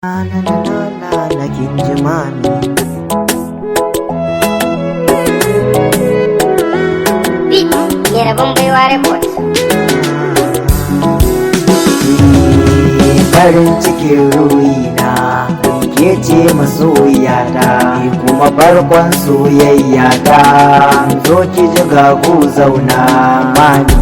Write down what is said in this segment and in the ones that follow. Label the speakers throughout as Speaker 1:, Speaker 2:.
Speaker 1: Na kin ji mami.
Speaker 2: Ke rabon baiwa report.
Speaker 1: Farin cikin ruhina ke ce masoyiyata, ni kuma farkon soyayyata. Zo ki ji gagu zauna mami.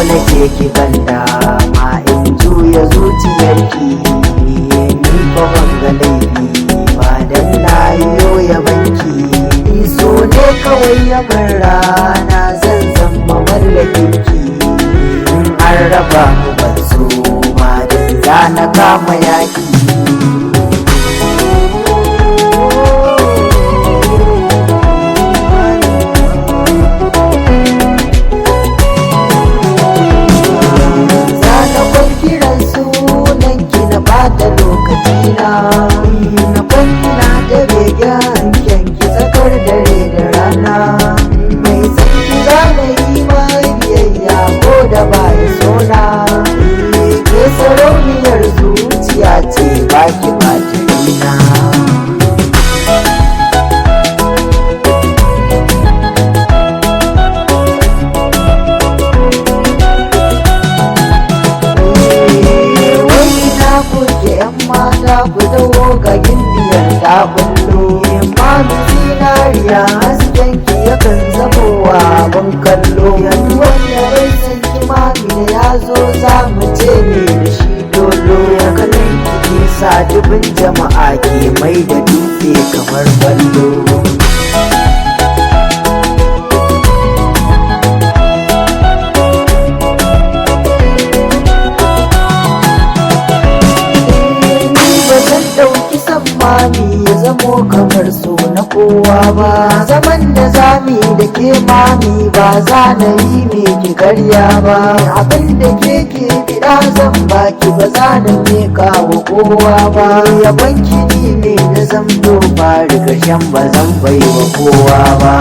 Speaker 1: Nake ki banda ma in juya zuciyarki, ni fa ban ga laifi ba dan na ya banki. Ni so ne kawai ya bar rana zan zama mallakinki. In an raba mu ban so ba dan za na kama yaki. Da lokacina na kwanta da begen kyanki tsakar dare da rana. Mai sanki za na yi mai biyayya ko da baya sona. Ke sarauniyar zuciya ce baki batirina. Mata ku dawo ga gimbiyar ta bullo, mami zinariya hasken ki yakan zamowa ban kallo. Yanzu wanda bai san ki mami da ya zo za mu ce ne da shi dolo. Kalan ki ke sa dubin jama'a ke mai da dutse kamar ballo. Mami ya zamo kamar so na kowa ba, zaman da zami da ke mami ba za na yi miki karya ba. Abin da ke gida zan baki ba za na meka wa kowa ba. Yabon ki ni ne na zamto ba rigashen ba zan bai wa kowa ba.